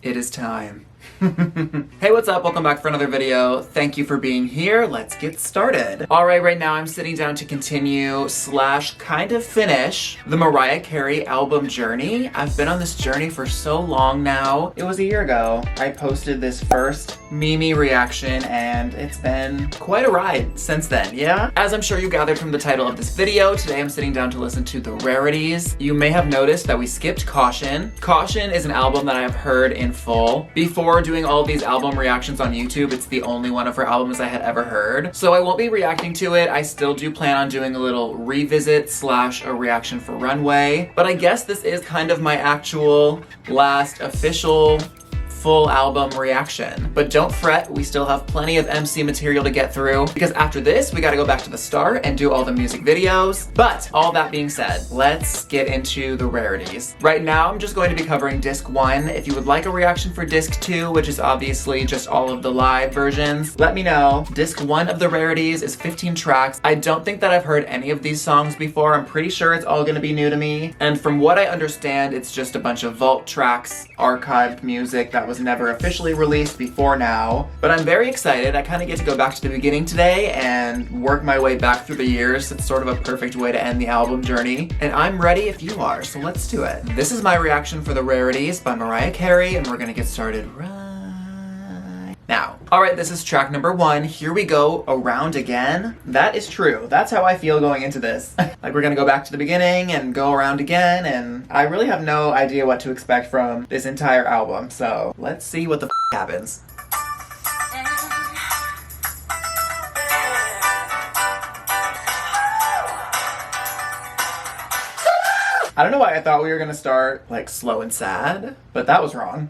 It is time. Hey, what's up? Welcome back for another video. Thank you for being here. Let's get started. Alright, right now I'm sitting down to continue / kind of finish the Mariah Carey album journey. I've been on this journey for so long now. It was a year ago. I posted this first Mimi reaction and it's been quite a ride since then, yeah? As I'm sure you gathered from the title of this video, today I'm sitting down to listen to the Rarities. You may have noticed that we skipped Caution. Caution is an album that I have heard in full. Before doing all these album reactions on YouTube, it's the only one of her albums I had ever heard. So I won't be reacting to it. I still do plan on doing a little revisit / a reaction for Runway. But I guess this is kind of my actual last official full album reaction. But don't fret, we still have plenty of MC material to get through, because after this, we gotta go back to the start and do all the music videos. But all that being said, let's get into the Rarities. Right now, I'm just going to be covering disc 1. If you would like a reaction for disc 2, which is obviously just all of the live versions, let me know. Disc 1 of the Rarities is 15 tracks. I don't think that I've heard any of these songs before. I'm pretty sure it's all gonna be new to me. And from what I understand, it's just a bunch of vault tracks, archived music that was never officially released before now. But I'm very excited. I kind of get to go back to the beginning today and work my way back through the years. It's sort of a perfect way to end the album journey. And I'm ready if you are, so let's do it. This is my reaction for the Rarities by Mariah Carey, and we're gonna get started right now. Alright, this is track number 1. Here we go, Around Again. That is true. That's how I feel going into this. Like, we're gonna go back to the beginning and go around again, and I really have no idea what to expect from this entire album, so let's see what the happens. I don't know why I thought we were gonna start, like, slow and sad, but that was wrong.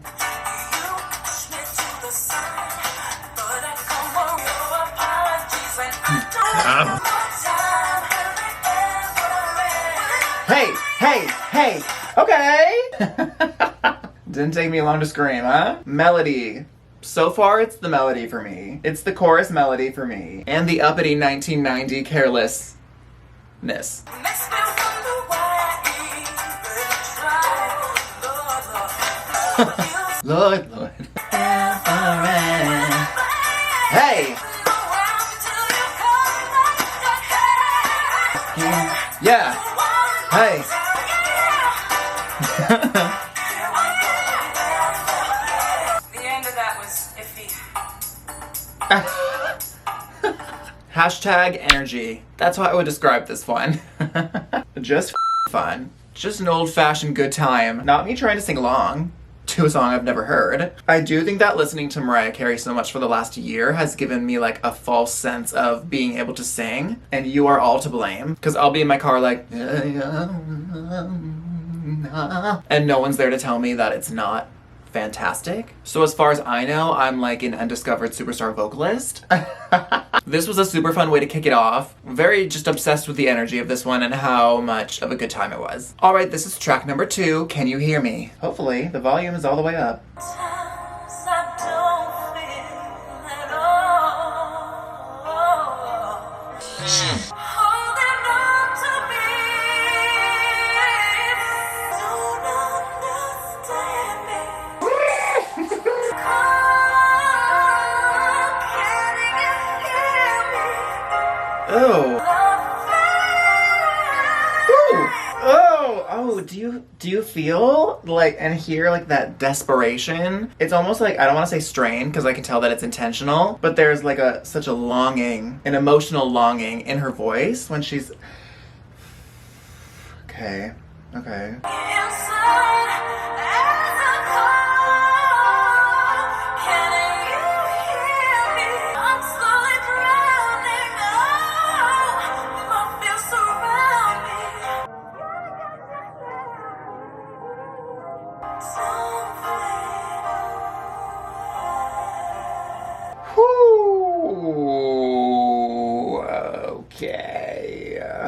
Hey, okay. Didn't take me long to scream, huh? Melody. So far, it's the melody for me. It's the chorus melody for me. And the uppity 1990 carelessness. Lord, Lord. Hey! Yeah! Hey! The end of that was iffy. Hashtag energy. That's how I would describe this one. Just fun. Just an old-fashioned good time. Not me trying to sing along to a song I've never heard. I do think that listening to Mariah Carey so much for the last year has given me like a false sense of being able to sing, and you are all to blame. Because I'll be in my car like, and no one's there to tell me that it's not fantastic. So as far as I know, I'm like an undiscovered superstar vocalist. This was a super fun way to kick it off. Very just obsessed with the energy of this one and how much of a good time it was. Alright, this is track number 2, Can You Hear Me? Hopefully, the volume is all the way up. Oh. Oh, do you feel like and hear like that desperation? It's almost like, I don't want to say strain because I can tell that it's intentional, but there's like such a longing, an emotional longing in her voice when she's okay. Okay.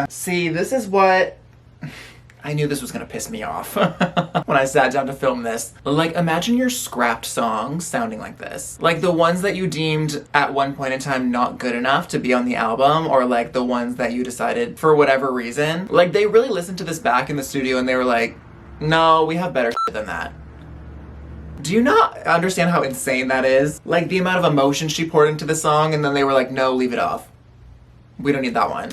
See, this is what I knew this was gonna piss me off when I sat down to film this. Like, imagine your scrapped songs sounding like this. Like the ones that you deemed at one point in time not good enough to be on the album, or like the ones that you decided for whatever reason. Like, they really listened to this back in the studio and they were like, no, we have better shit than that. Do you not understand how insane that is? Like the amount of emotion she poured into the song and then they were like, no, leave it off. We don't need that one.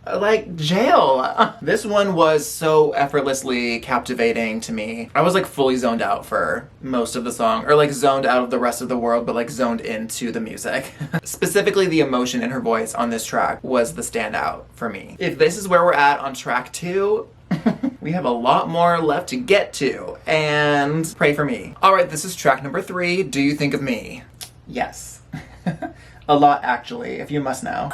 Like, jail. This one was so effortlessly captivating to me. I was like fully zoned out for most of the song, or like zoned out of the rest of the world, but like zoned into the music. Specifically, the emotion in her voice on this track was the standout for me. If this is where we're at on track 2, we have a lot more left to get to, and pray for me. All right, this is track number 3, Do You Think of Me? Yes. A lot, actually, if you must know.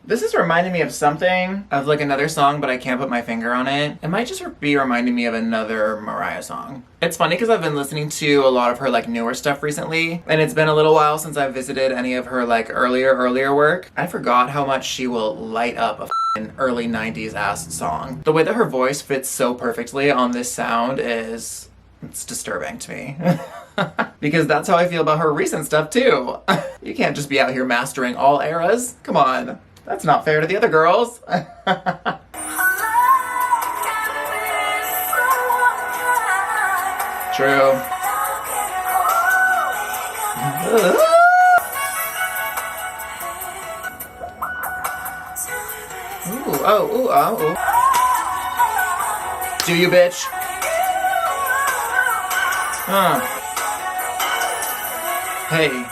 This is reminding me of something, of like another song, but I can't put my finger on it. It might just be reminding me of another Mariah song. It's funny because I've been listening to a lot of her like newer stuff recently, and it's been a little while since I've visited any of her like earlier work. I forgot how much she will light up a f***ing early 90s ass song. The way that her voice fits so perfectly on this sound is... it's disturbing to me. Because that's how I feel about her recent stuff too. You can't just be out here mastering all eras. Come on. That's not fair to the other girls. True. Ooh, oh. Do you, bitch? Hey.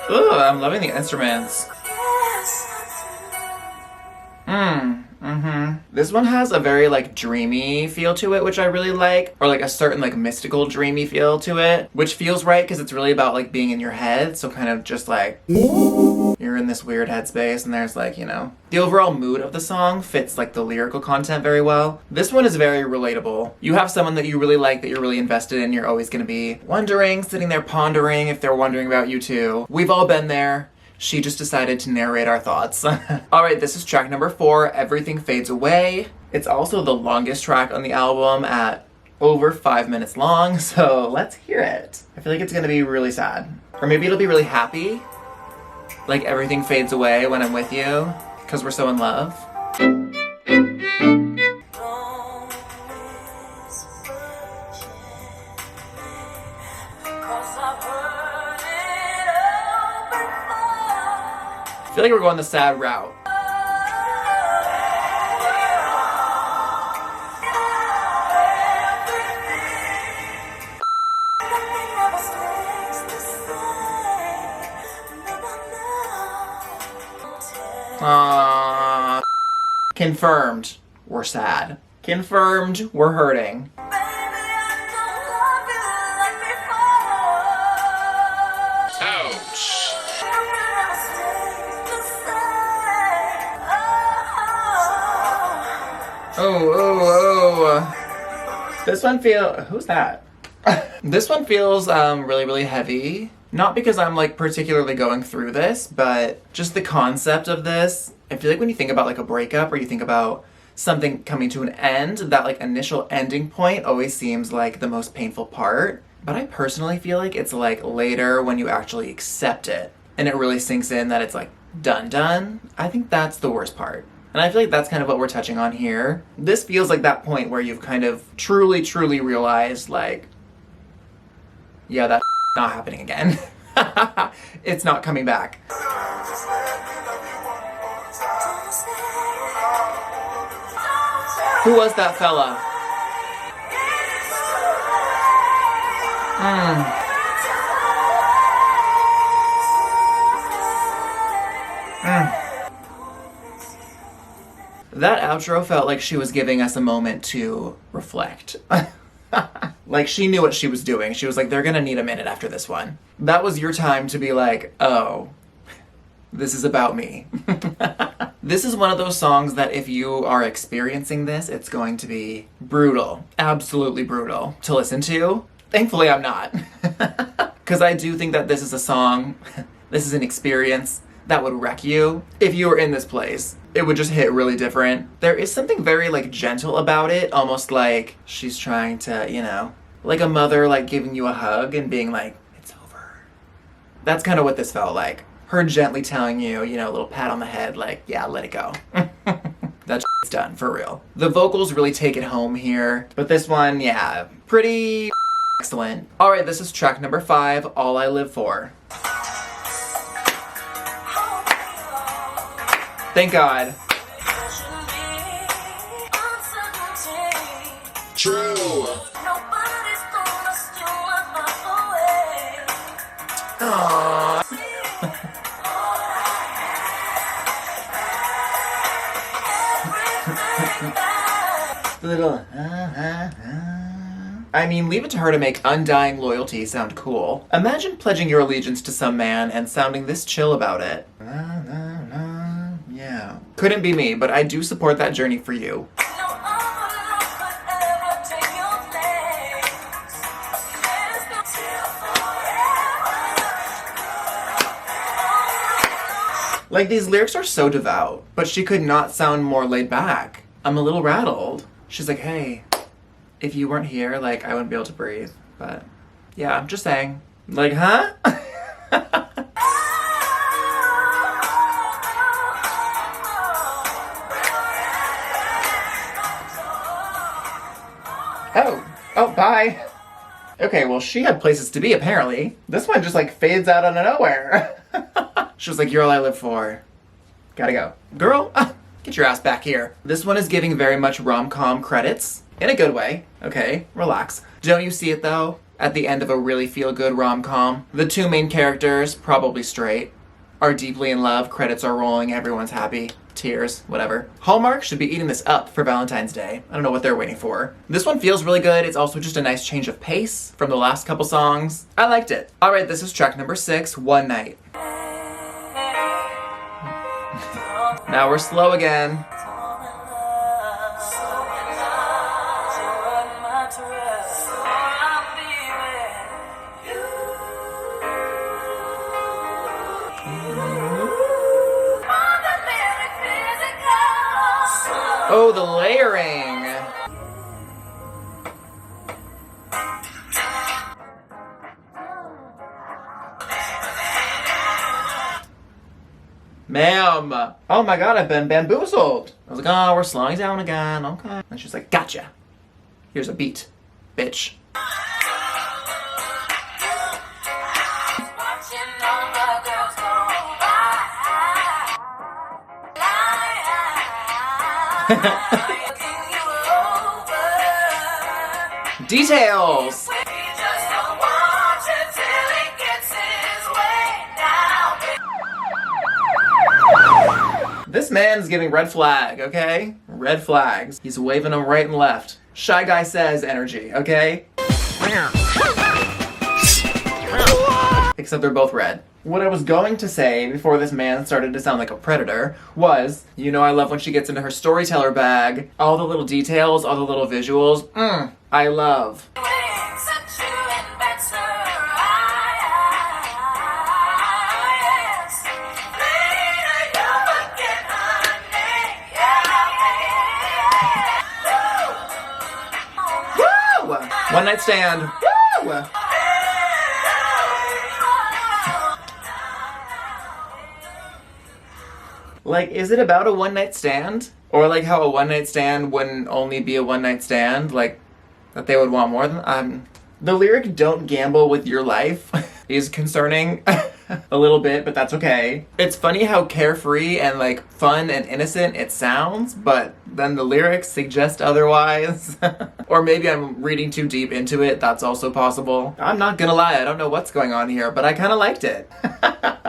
Ooh, I'm loving the instruments. This one has a very like dreamy feel to it, which I really like, or like a certain like mystical dreamy feel to it, which feels right because it's really about like being in your head, so kind of just like you're in this weird headspace and there's like, you know, the overall mood of the song fits like the lyrical content very well. This one is very relatable. You have someone that you really like, that you're really invested in, you're always gonna be wondering, sitting there pondering if they're wondering about you too. We've all been there. She just decided to narrate our thoughts. Alright, this is track number 4, Everything Fades Away. It's also the longest track on the album at over 5 minutes long, so let's hear it. I feel like it's gonna be really sad. Or maybe it'll be really happy. Like everything fades away when I'm with you, because we're so in love. I feel like we're going the sad route. Confirmed, we're sad. Confirmed, we're hurting. Oh. This one who's that? This one feels really heavy. Not because I'm like particularly going through this, but just the concept of this. I feel like when you think about like a breakup or you think about something coming to an end, that like initial ending point always seems like the most painful part. But I personally feel like it's like later when you actually accept it and it really sinks in that it's like done. I think that's the worst part. And I feel like that's kind of what we're touching on here. This feels like that point where you've kind of truly realized like, yeah, that's not happening again. It's not coming back. Who was that fella? That outro felt like she was giving us a moment to reflect. Like she knew what she was doing. She was like, they're gonna need a minute after this one. That was your time to be like, oh, this is about me. This is one of those songs that if you are experiencing this, it's going to be brutal. Absolutely brutal to listen to. Thankfully, I'm not. Because I do think that this is a song, this is an experience that would wreck you. If you were in this place, it would just hit really different. There is something very like gentle about it, almost like she's trying to, you know, like a mother like giving you a hug and being like, it's over. That's kind of what this felt like. Her gently telling you, you know, a little pat on the head, like, yeah, let it go. That shit's done, for real. The vocals really take it home here, but this one, yeah, pretty excellent. All right, this is track number 5, All I Live For. Thank God. True. Aww. Little I mean, leave it to her to make undying loyalty sound cool. Imagine pledging your allegiance to some man and sounding this chill about it. Yeah. Couldn't be me, but I do support that journey for you. Like, these lyrics are so devout, but she could not sound more laid back. I'm a little rattled. She's like, hey, if you weren't here, like, I wouldn't be able to breathe. But, yeah, I'm just saying. Like, huh? Oh, bye. Okay, well, she had places to be, apparently. This one just, like, fades out out of nowhere. She was like, you're all I live for. Gotta go. Girl, get your ass back here. This one is giving very much rom-com credits. In a good way. Okay, relax. Don't you see it, though? At the end of a really feel-good rom-com, the two main characters, probably straight, are deeply in love, credits are rolling, everyone's happy. Tears, whatever. Hallmark should be eating this up for Valentine's Day. I don't know what they're waiting for. This one feels really good. It's also just a nice change of pace from the last couple songs. I liked it. All right, this is track number 6, One Night. Now we're slow again. Oh, the layering. Ma'am. Oh my God, I've been bamboozled. I was like, oh, we're slowing down again. Okay. And she's like, gotcha. Here's a beat, bitch. Details. This man's giving red flag, okay? Red flags. He's waving them right and left. Shy Guy Says energy, okay? Except they're both red. What I was going to say before this man started to sound like a predator was, you know I love when she gets into her storyteller bag. All the little details, all the little visuals. I love. Woo! One night stand. Woo! Like, is it about a one-night stand? Or like how a one-night stand wouldn't only be a one-night stand? Like, that they would want more than... The lyric, don't gamble with your life, is concerning a little bit, but that's okay. It's funny how carefree and like fun and innocent it sounds, but then the lyrics suggest otherwise. Or maybe I'm reading too deep into it, that's also possible. I'm not gonna lie, I don't know what's going on here, but I kinda liked it.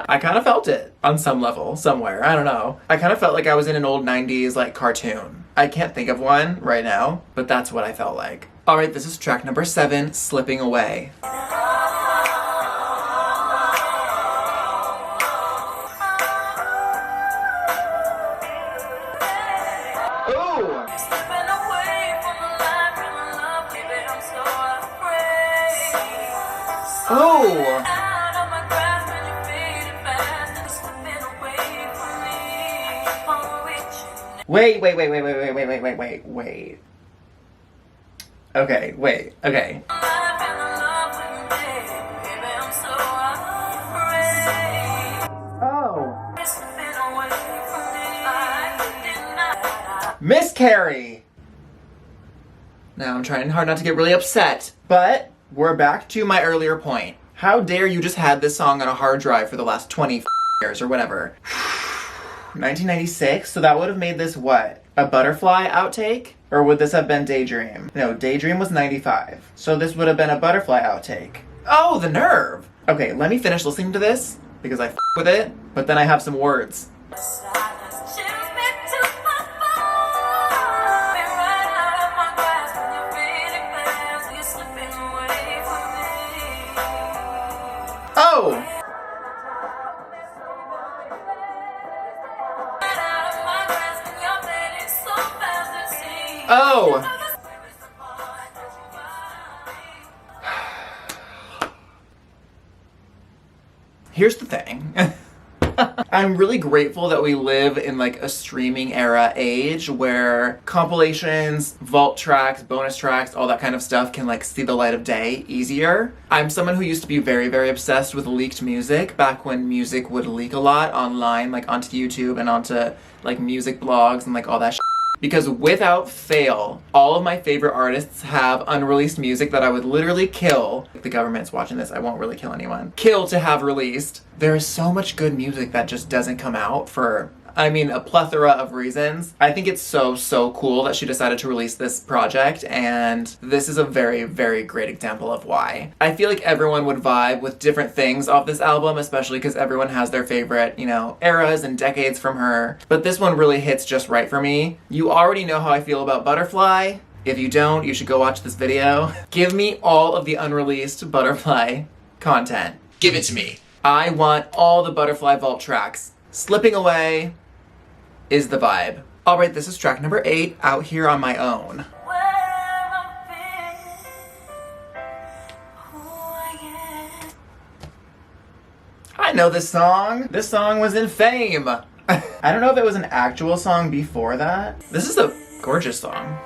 I kinda felt it on some level, somewhere, I don't know. I kinda felt like I was in an old 90s like cartoon. I can't think of one right now, but that's what I felt like. All right, this is track number 7, Slipping Away. Oh! Wait. Okay, wait, okay. Oh. Miss Carey! Now I'm trying hard not to get really upset, but we're back to my earlier point. How dare you just had this song on a hard drive for the last 20 years or whatever. 1996, so that would have made this what? A Butterfly outtake? Or would this have been Daydream? No, Daydream was 95. So this would have been a Butterfly outtake. Oh, the nerve! Okay, let me finish listening to this, because I with it, but then I have some words. Oh! Oh! Here's the thing. I'm really grateful that we live in like a streaming era age where compilations, vault tracks, bonus tracks, all that kind of stuff can like see the light of day easier. I'm someone who used to be very, very obsessed with leaked music back when music would leak a lot online, like onto YouTube and onto like music blogs and like all that shit. Because without fail, all of my favorite artists have unreleased music that I would literally kill. If the government's watching this, I won't really kill anyone. Kill to have released. There is so much good music that just doesn't come out for, I mean, a plethora of reasons. I think it's so cool that she decided to release this project, and this is a very, very great example of why. I feel like everyone would vibe with different things off this album, especially because everyone has their favorite, you know, eras and decades from her. But this one really hits just right for me. You already know how I feel about Butterfly. If you don't, you should go watch this video. Give me all of the unreleased Butterfly content. Give it to me. I want all the Butterfly Vault tracks. Slipping Away is the vibe. Alright, this is track number 8, Out Here on My Own. I know this song. This song was in Fame. I don't know if it was an actual song before that. This is a gorgeous song.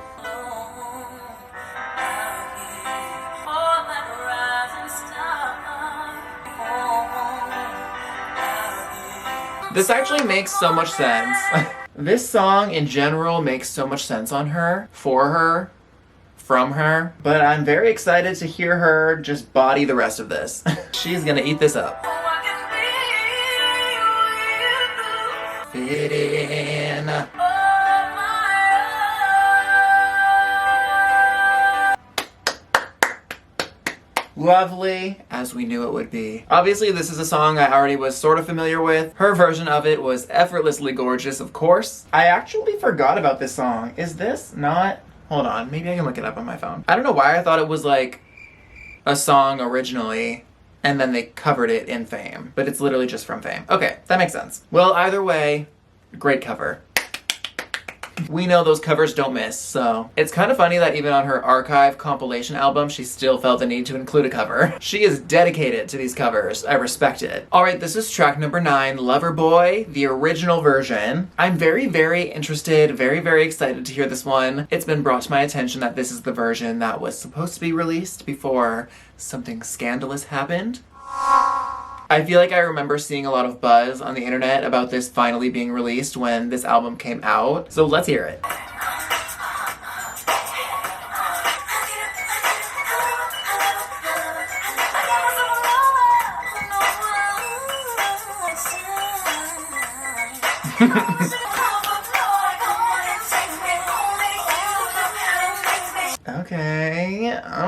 This actually makes so much sense. This song in general makes so much sense on her, for her, from her, but I'm very excited to hear her just body the rest of this. She's gonna eat this up. Fit in. Lovely, as we knew it would be. Obviously, this is a song I already was sort of familiar with. Her version of it was effortlessly gorgeous, of course. I actually forgot about this song. Is this not... Hold on, maybe I can look it up on my phone. I don't know why I thought it was like a song originally, and then they covered it in Fame. But it's literally just from Fame. Okay, that makes sense. Well, either way, great cover. We know those covers don't miss, so. It's kind of funny that even on her archive compilation album, she still felt the need to include a cover. She is dedicated to these covers. I respect it. Alright, this is track number 9, Loverboy, the original version. I'm very, very interested, very, very excited to hear this one. It's been brought to my attention that this is the version that was supposed to be released before something scandalous happened. I feel like I remember seeing a lot of buzz on the internet about this finally being released when this album came out, so let's hear it.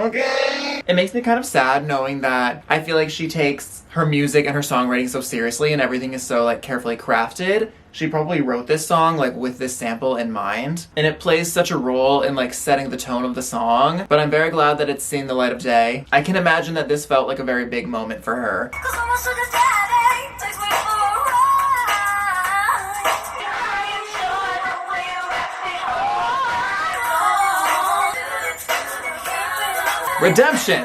Okay. It makes me kind of sad knowing that I feel like she takes her music and her songwriting so seriously and everything is so like carefully crafted. She probably wrote this song like with this sample in mind, and it plays such a role in like setting the tone of the song, but I'm very glad that it's seen the light of day. I can imagine that this felt like a very big moment for her. Redemption!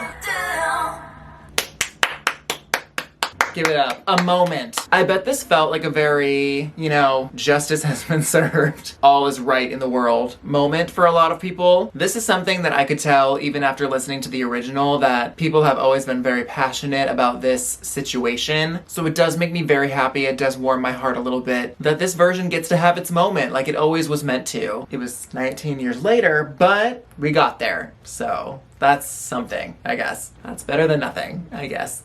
Give it up. A moment. I bet this felt like a very, you know, justice has been served, all is right in the world moment for a lot of people. This is something that I could tell even after listening to the original, that people have always been very passionate about this situation. So it does make me very happy. It does warm my heart a little bit that this version gets to have its moment like it always was meant to. It was 19 years later, but we got there. So that's something, I guess. That's better than nothing, I guess.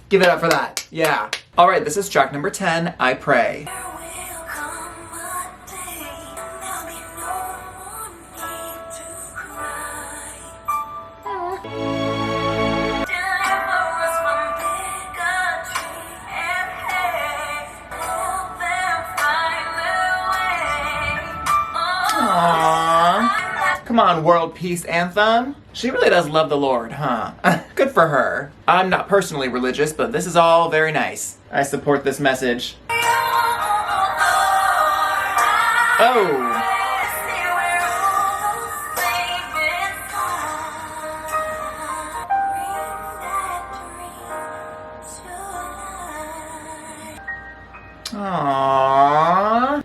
Give it up for that. Yeah. All right, this is track number 10, I Pray. Come on, world peace anthem. She really does love the Lord, huh? Good for her. I'm not personally religious, but this is all very nice. I support this message. Oh. Aww.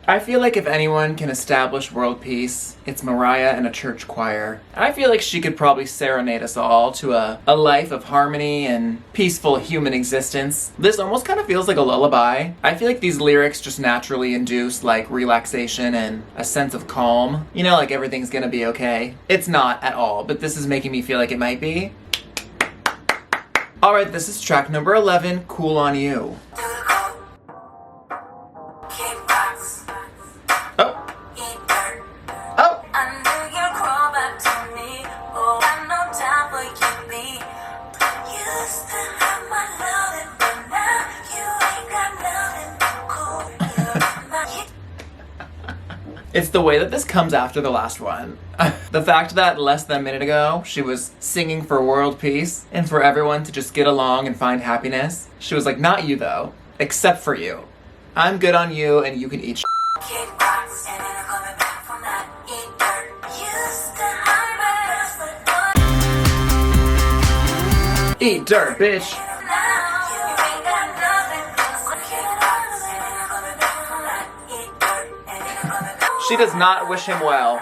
I feel like if anyone can establish world peace, it's Mariah and a church choir. I feel like she could probably serenade us all to a life of harmony and peaceful human existence. This almost kind of feels like a lullaby. I feel like these lyrics just naturally induce like relaxation and a sense of calm. You know, like everything's gonna be okay. It's not at all, but this is making me feel like it might be. Alright, this is track number 11, Cool on You. It's the way that this comes after the last one. The fact that less than a minute ago, she was singing for world peace and for everyone to just get along and find happiness. She was like, not you though, except for you. I'm good on you and you can eat Eat dirt, bitch. She does not wish him well.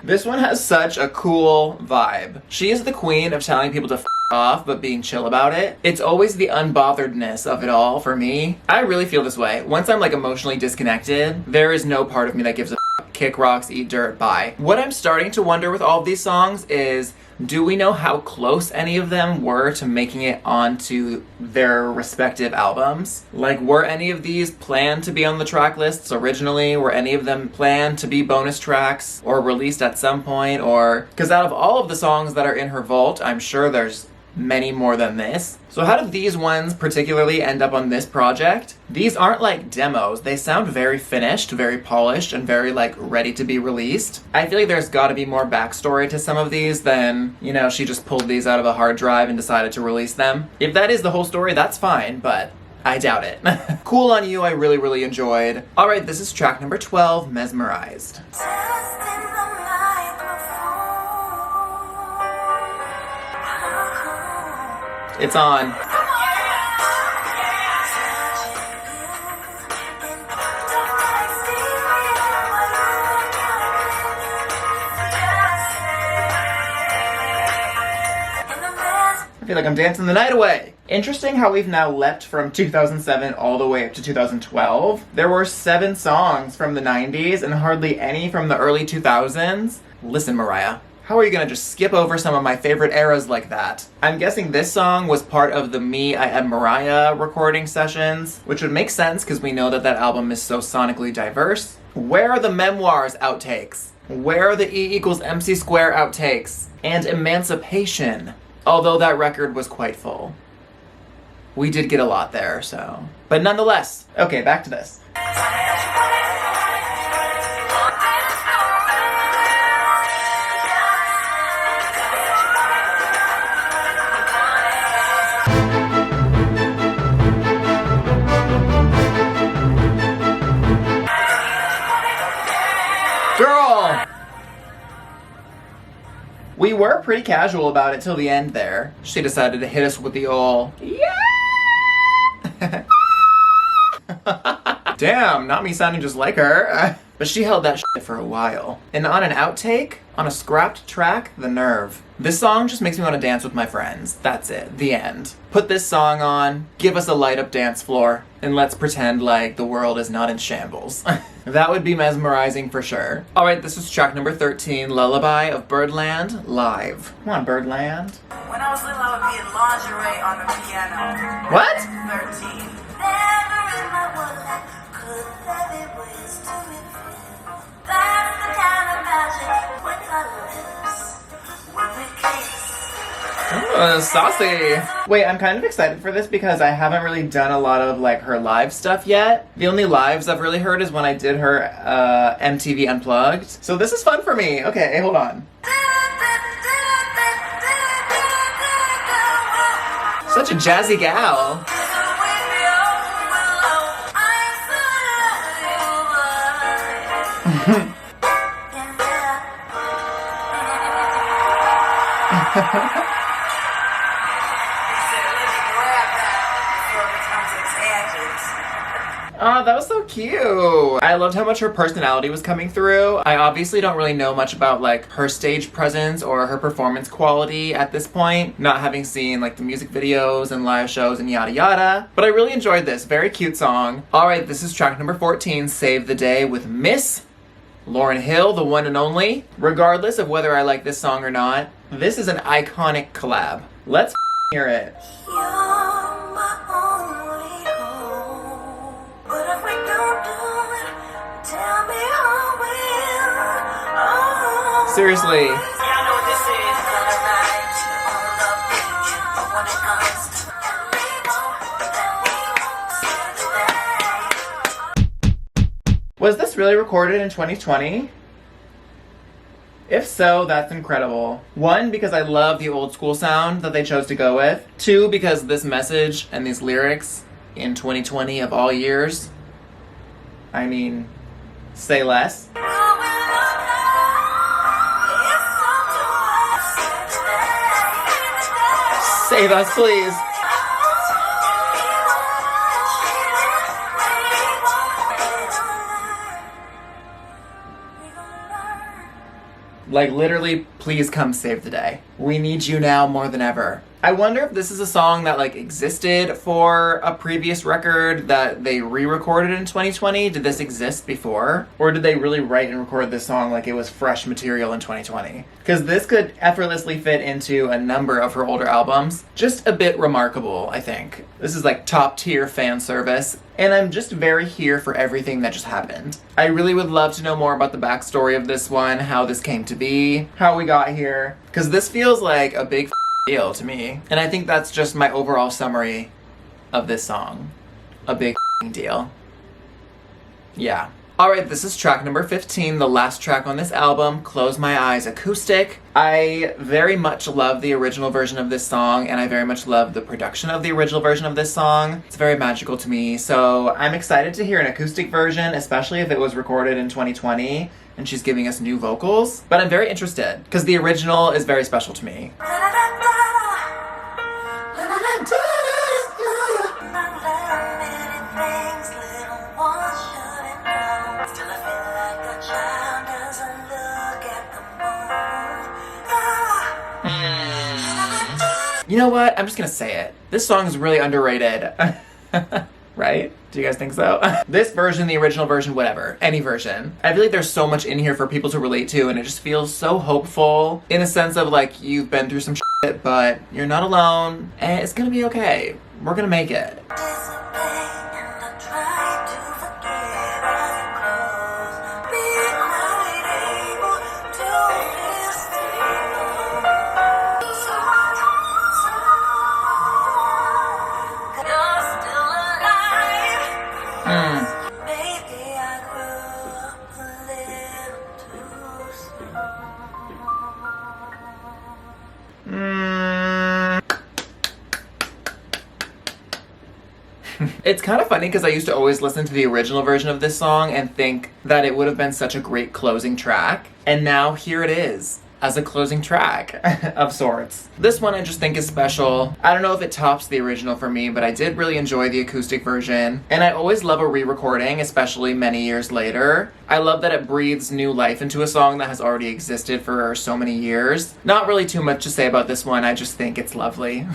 This one has such a cool vibe. She is the queen of telling people to f off, but being chill about it. It's always the unbotheredness of it all for me. I really feel this way. Once I'm like emotionally disconnected, there is no part of me that gives a f. Kick rocks, eat dirt, bye. What I'm starting to wonder with all of these songs is, do we know how close any of them were to making it onto their respective albums? Like, were any of these planned to be on the track lists originally? Were any of them planned to be bonus tracks or released at some point? Or, because out of all of the songs that are in her vault, I'm sure there's many more than this. So how did these ones particularly end up on this project? These aren't like demos. They sound very finished, very polished, and very like ready to be released. I feel like there's gotta be more backstory to some of these than, you know, she just pulled these out of a hard drive and decided to release them. If that is the whole story, that's fine, but I doubt it. Cool on You, I really, really enjoyed. Alright, this is track number 12, Mesmerized. It's on. I feel like I'm dancing the night away. Interesting how we've now leapt from 2007 all the way up to 2012. There were 7 songs from the 90s and hardly any from the early 2000s. Listen, Mariah. How are you gonna just skip over some of my favorite eras like that? I'm guessing this song was part of the Me, I Am Mariah recording sessions, which would make sense because we know that that album is so sonically diverse. Where are the Memoirs outtakes? Where are the E=MC² outtakes? And Emancipation? Although that record was quite full. We did get a lot there, so. But nonetheless, okay, back to this. We were pretty casual about it till the end there. She decided to hit us with the old, yeah! Damn, not me sounding just like her. But she held that shit for a while. And on an outtake, on a scrapped track, the nerve. This song just makes me want to dance with my friends. That's it. The end. Put this song on, give us a light up dance floor, and let's pretend like the world is not in shambles. That would be mesmerizing for sure. Alright, this is track number 13, Lullaby of Birdland, live. Come on, Birdland. When I was little, I would be in lingerie on the piano. What? 13. Never in my woodland could there be ways to reveal. That's the kind of magic when our lips, when we kiss. Saucy. Wait, I'm kind of excited for this because I haven't really done a lot of like her live stuff yet. The only lives I've really heard is when I did her MTV Unplugged. So this is fun for me. Okay, hold on. Such a jazzy gal. Oh, that was so cute. I loved how much her personality was coming through. I obviously don't really know much about like her stage presence or her performance quality at this point, not having seen like the music videos and live shows and yada yada. But I really enjoyed this. Very cute song. Alright, this is track number 14, Save the Day with Miss Lauryn Hill, the one and only. Regardless of whether I like this song or not, this is an iconic collab. Let's hear it. Seriously. Yeah, I know what this is. Was this really recorded in 2020? If so, that's incredible. 1, because I love the old school sound that they chose to go with. 2, because this message and these lyrics in 2020 of all years, I mean, say less. Save us, please. Like, literally, please come save the day. We need you now more than ever. I wonder if this is a song that, like, existed for a previous record that they re-recorded in 2020. Did this exist before? Or did they really write and record this song like it was fresh material in 2020? Because this could effortlessly fit into a number of her older albums. Just a bit remarkable, I think. This is, like, top-tier fan service. And I'm just very here for everything that just happened. I really would love to know more about the backstory of this one, how this came to be, how we got here. Because this feels like a big deal to me. And I think that's just my overall summary of this song. A big deal. Yeah. Alright, this is track number 15, the last track on this album, Close My Eyes, Acoustic. I very much love the original version of this song, and I very much love the production of the original version of this song. It's very magical to me, so I'm excited to hear an acoustic version, especially if it was recorded in 2020, and she's giving us new vocals. But I'm very interested, because the original is very special to me. You know what? I'm just gonna say it. This song is really underrated. Right? Do you guys think so? This version, the original version, whatever. Any version. I feel like there's so much in here for people to relate to, and it just feels so hopeful in a sense of like, you've been through some shit, but you're not alone, and it's gonna be okay. We're gonna make it. It's kind of funny because I used to always listen to the original version of this song and think that it would have been such a great closing track. And now here it is. as a closing track of sorts. This one I just think is special. I don't know if it tops the original for me, but I did really enjoy the acoustic version. And I always love a re-recording, especially many years later. I love that it breathes new life into a song that has already existed for so many years. Not really too much to say about this one, I just think it's lovely.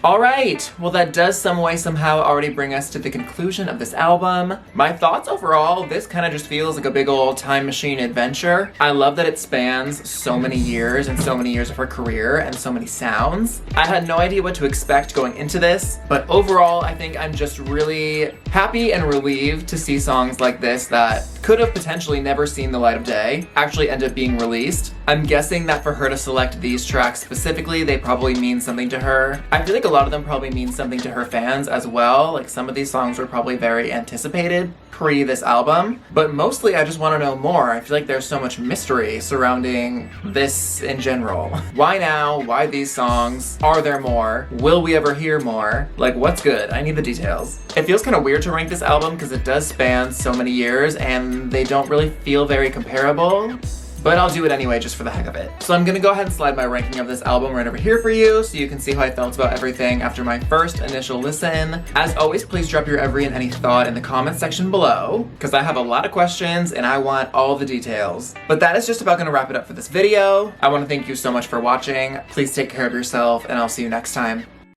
Alright, well that does some way somehow already bring us to the conclusion of this album. My thoughts overall, this kind of just feels like a big old time machine adventure. I love that it spans so many years and so many years of her career and so many sounds. I had no idea what to expect going into this, but overall I think I'm just really happy and relieved to see songs like this that could have potentially never seen the light of day actually end up being released. I'm guessing that for her to select these tracks specifically, they probably mean something to her. I feel like a lot of them probably mean something to her fans as well. Like some of these songs were probably very anticipated pre this album, but mostly I just want to know more. I feel like there's so much mystery surrounding this in general. Why now? Why these songs? Are there more? Will we ever hear more? Like, what's good? I need the details. It feels kind of weird to rank this album because it does span so many years and they don't really feel very comparable. But I'll do it anyway just for the heck of it. So I'm gonna go ahead and slide my ranking of this album right over here for you so you can see how I felt about everything after my first initial listen. As always, please drop your every and any thought in the comments section below, because I have a lot of questions and I want all the details. But that is just about gonna wrap it up for this video. I wanna thank you so much for watching. Please take care of yourself and I'll see you next time.